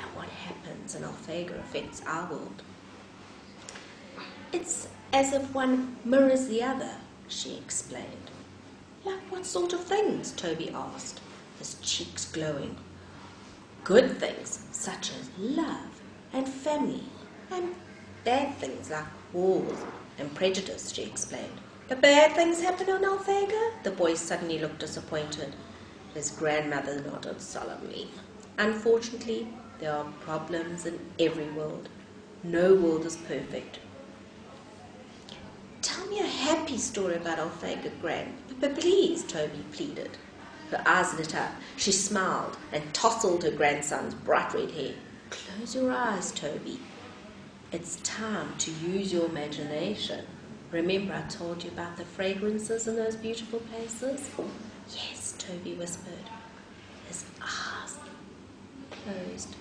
that what happens in Alphega affects our world? It's as if one mirrors the other, she explained. Like what sort of things? Toby asked, his cheeks glowing. Good things, such as love and family, and bad things like wars and prejudice, she explained. The bad things happen on Alphega? The boy suddenly looked disappointed. His grandmother nodded solemnly. Unfortunately, there are problems in every world. No world is perfect. Tell me a happy story about Alphega, Gran. Please, Toby pleaded. Her eyes lit up. She smiled and tousled her grandson's bright red hair. Close your eyes, Toby. It's time to use your imagination. Remember I told you about the fragrances in those beautiful places? Yes, Toby whispered, his eyes closed,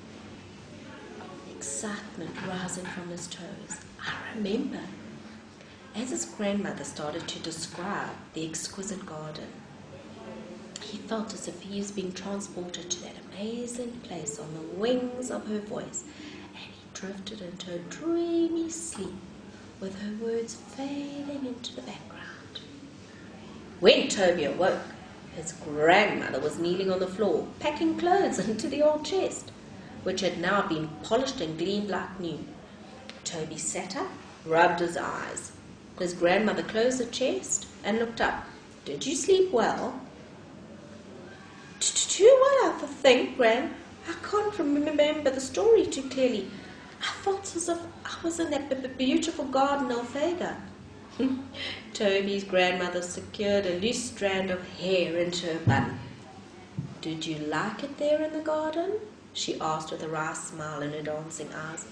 excitement rising from his toes. I remember. As his grandmother started to describe the exquisite garden, he felt as if he was being transported to that amazing place on the wings of her voice, and he drifted into a dreamy sleep with her words fading into the background. When Toby awoke, his grandmother was kneeling on the floor, packing clothes into the old chest, which had now been polished and gleamed like new. Toby sat up, rubbed his eyes. His grandmother closed the chest and looked up. Did you sleep well? Too well, I think, Gran. I can't remember the story too clearly. I felt as if I was in that beautiful garden Alphega. Toby's grandmother secured a loose strand of hair into her bun. Did you like it there in the garden? She asked with a wry smile in her dancing eyes.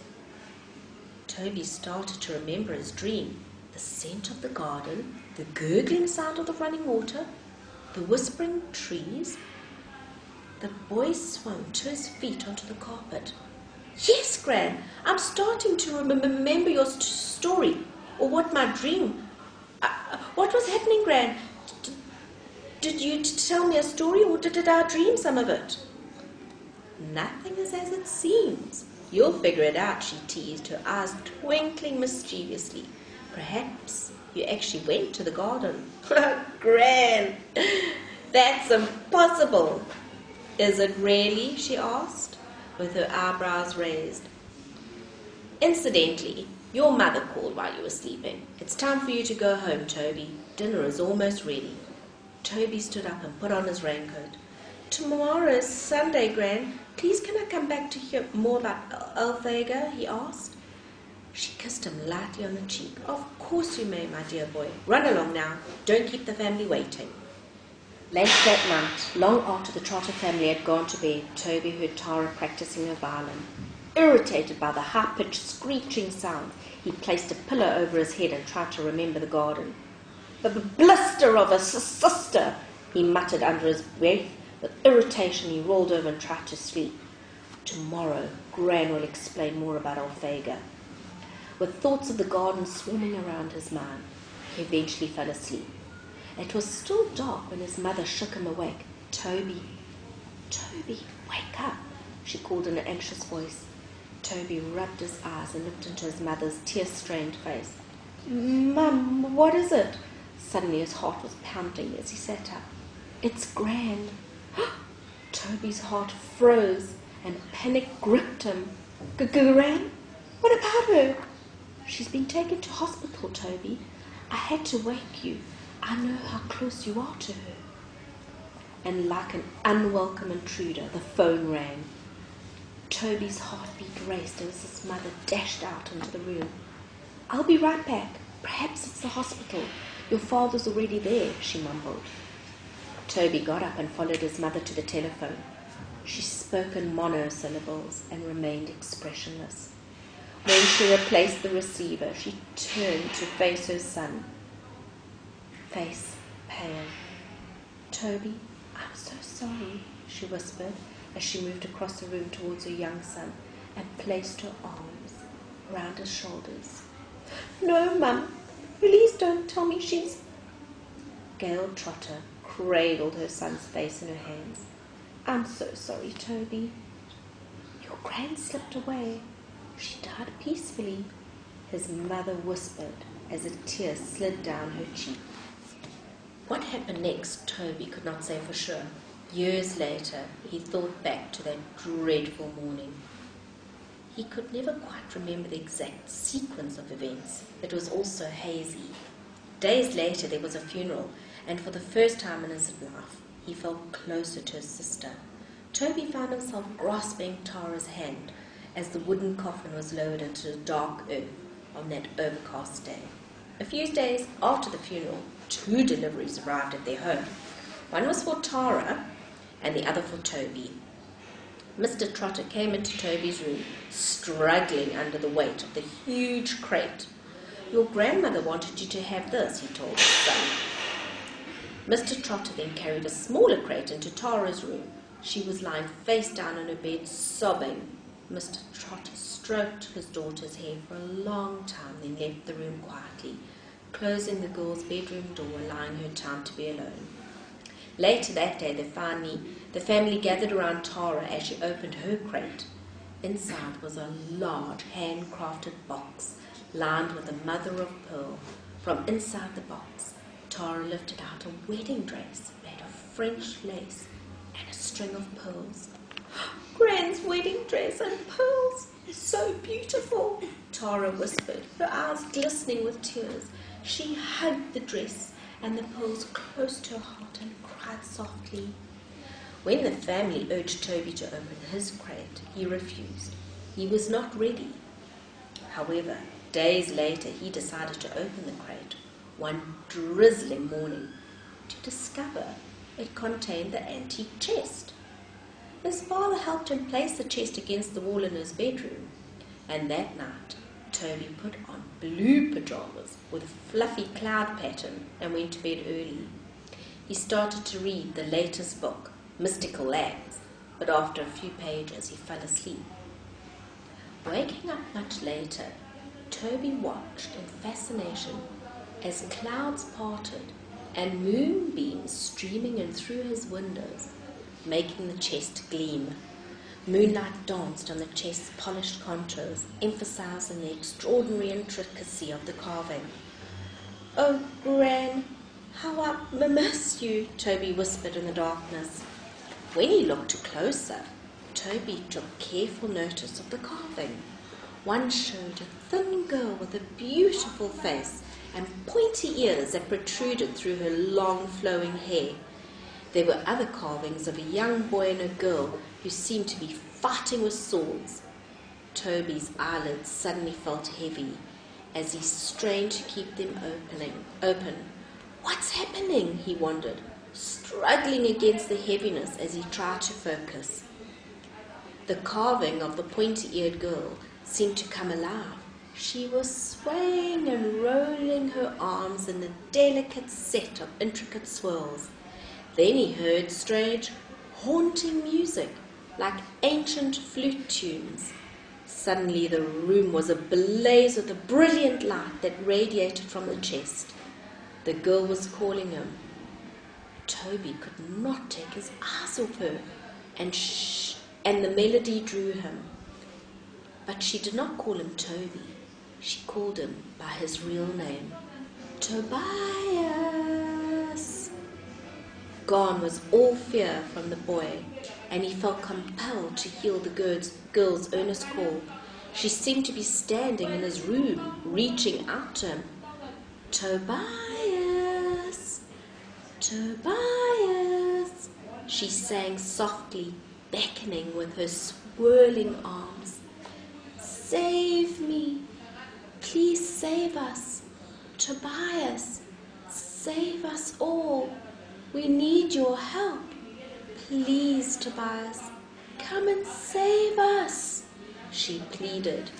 Toby started to remember his dream. The scent of the garden, the gurgling sound of the running water, the whispering trees. The boy swung to his feet onto the carpet. Yes, Gran, I'm starting to remember your story, or what my dream. What was happening, Gran? Did you tell me a story, or did I dream some of it? Nothing is as it seems. You'll figure it out, she teased, her eyes twinkling mischievously. Perhaps you actually went to the garden. Gran, that's impossible. Is it really? She asked, with her eyebrows raised. Incidentally, your mother called while you were sleeping. It's time for you to go home, Toby. Dinner is almost ready. Toby stood up and put on his raincoat. Tomorrow is Sunday, Gran. Please can I come back to hear more about Alphega? He asked. She kissed him lightly on the cheek. Of course you may, my dear boy. Run along now. Don't keep the family waiting. Late that night, long after the Trotter family had gone to bed, Toby heard Tara practicing her violin. Irritated by the high-pitched screeching sound, he placed a pillow over his head and tried to remember the garden. The blister of a sister, he muttered under his breath. With irritation, he rolled over and tried to sleep. Tomorrow, Gran will explain more about Alphega. With thoughts of the garden swarming around his mind, he eventually fell asleep. It was still dark when his mother shook him awake. Toby, wake up, she called in an anxious voice. Toby rubbed his eyes and looked into his mother's tear-stained face. Mum, what is it? Suddenly his heart was pounding as he sat up. It's Gran. Toby's heart froze and panic gripped him. Gran? What about her? She's been taken to hospital, Toby. I had to wake you. I know how close you are to her. And like an unwelcome intruder, the phone rang. Toby's heartbeat raced as his mother dashed out into the room. I'll be right back. Perhaps it's the hospital. Your father's already there, she mumbled. Toby got up and followed his mother to the telephone. She spoke in monosyllables and remained expressionless. When she replaced the receiver, she turned to face her son, face pale. Toby, I'm so sorry, she whispered as she moved across the room towards her young son and placed her arms round his shoulders. No, Mum, please don't tell me she's... Gail Trotter cradled her son's face in her hands. I'm so sorry, Toby. Your Gran slipped away. She died peacefully, his mother whispered as a tear slid down her cheek. What happened next, Toby could not say for sure. Years later, he thought back to that dreadful morning. He could never quite remember the exact sequence of events. It was all so hazy. Days later, there was a funeral, and for the first time in his life, he felt closer to his sister. Toby found himself grasping Tara's hand as the wooden coffin was lowered into the dark earth on that overcast day. A few days after the funeral, 2 deliveries arrived at their home. One was for Tara and the other for Toby. Mr. Trotter came into Toby's room, struggling under the weight of the huge crate. Your grandmother wanted you to have this, he told his son. Mr. Trotter then carried a smaller crate into Tara's room. She was lying face down on her bed, sobbing. Mr. Trotter stroked his daughter's hair for a long time, then left the room quietly, closing the girl's bedroom door, allowing her time to be alone. Later that day, the family gathered around Tara as she opened her crate. Inside was a large handcrafted box lined with a mother of pearl. From inside the box, Tara lifted out a wedding dress made of French lace and a string of pearls. Gran's wedding dress and pearls, so beautiful, Tara whispered, her eyes glistening with tears. She hugged the dress and the pearls close to her heart and cried softly. When the family urged Toby to open his crate, he refused. He was not ready. However, days later he decided to open the crate one drizzling morning to discover it contained the antique chest. His father helped him place the chest against the wall in his bedroom, and that night Toby put on blue pajamas with a fluffy cloud pattern and went to bed early. He started to read the latest book, Mystical Lands, but after a few pages he fell asleep. Waking up much later, Toby watched in fascination as clouds parted and moonbeams streaming in through his windows, making the chest gleam. Moonlight danced on the chest's polished contours, emphasizing the extraordinary intricacy of the carving. "Oh, Gran, how I miss you," Toby whispered in the darkness. When he looked closer, Toby took careful notice of the carving. One showed a thin girl with a beautiful face and pointy ears that protruded through her long flowing hair. There were other carvings of a young boy and a girl who seemed to be fighting with swords. Toby's eyelids suddenly felt heavy as he strained to keep them open. "What's happening?" he wondered, struggling against the heaviness as he tried to focus. The carving of the pointy-eared girl seemed to come alive. She was swaying and rolling her arms in a delicate set of intricate swirls. Then he heard strange, haunting music, like ancient flute tunes. Suddenly the room was ablaze with a brilliant light that radiated from the chest. The girl was calling him. Toby could not take his eyes off her, and the melody drew him. But she did not call him Toby. She called him by his real name, Tobias. Gone was all fear from the boy, and he felt compelled to heal the girl's earnest call. She seemed to be standing in his room, reaching out to him. "Tobias, Tobias," she sang softly, beckoning with her swirling arms. "Save me. Please save us. Tobias, save us all. We need your help. Please, Tobias, come and save us," she pleaded.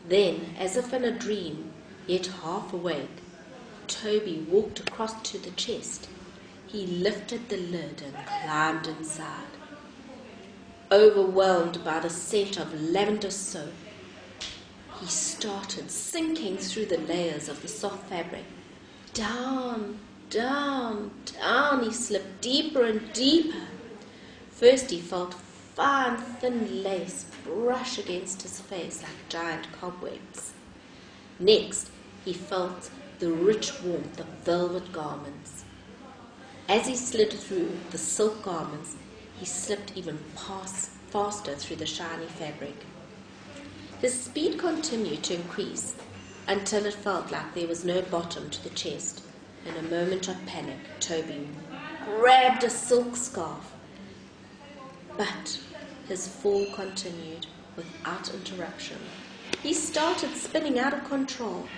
Then, as if in a dream, yet half awake, Toby walked across to the chest. He lifted the lid and climbed inside. Overwhelmed by the scent of lavender soap, he started sinking through the layers of the soft fabric. Down, down, down he slipped deeper and deeper. First he felt fine, thin lace brush against his face like giant cobwebs. Next, he felt the rich warmth of velvet garments. As he slid through the silk garments, he slipped even faster through the shiny fabric. His speed continued to increase until it felt like there was no bottom to the chest. In a moment of panic, Toby grabbed a silk scarf, but his fall continued without interruption. He started spinning out of control,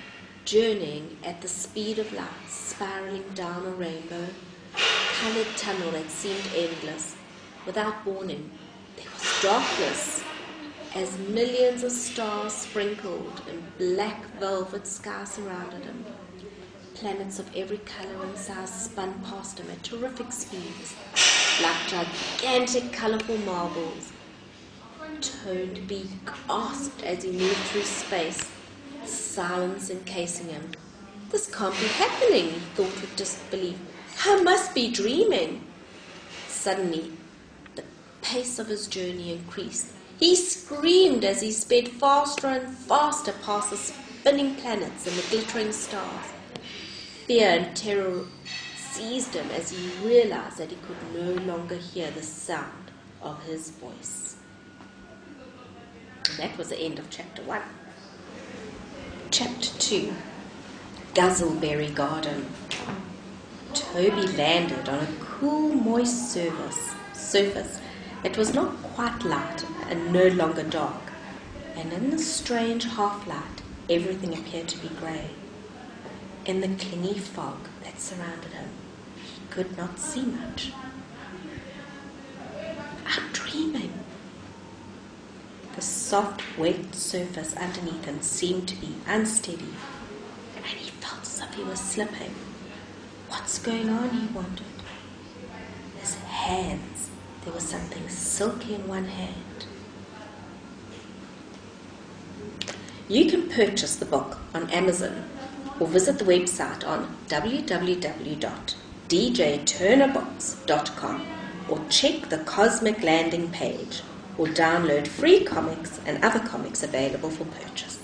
journeying at the speed of light, spiraling down a rainbow-colored tunnel that seemed endless. Without warning, there was darkness as millions of stars sprinkled in black velvet sky surrounded him. Planets of every color and size spun past him at terrific speeds, like gigantic colorful marbles. Toby gasped as he moved through space, silence encasing him. This can't be happening, he thought with disbelief. I must be dreaming. Suddenly, the pace of his journey increased. He screamed as he sped faster and faster past the spinning planets and the glittering stars. Fear and terror seized him as he realized that he could no longer hear the sound of his voice. And that was the end of chapter 1. Chapter 2, Guzzleberry Garden. Toby landed on a cool, moist surface. It was not quite light and no longer dark, and in the strange half-light, everything appeared to be grey. In the clingy fog that surrounded him, he could not see much. I'm dreaming. The soft, wet surface underneath him seemed to be unsteady, and he felt as if he was slipping. What's going on, he wondered. His hands. There was something silky in one hand. You can purchase the book on Amazon or visit the website on www.djturnerbooks.com or check the Cosmic Landing page or download free comics and other comics available for purchase.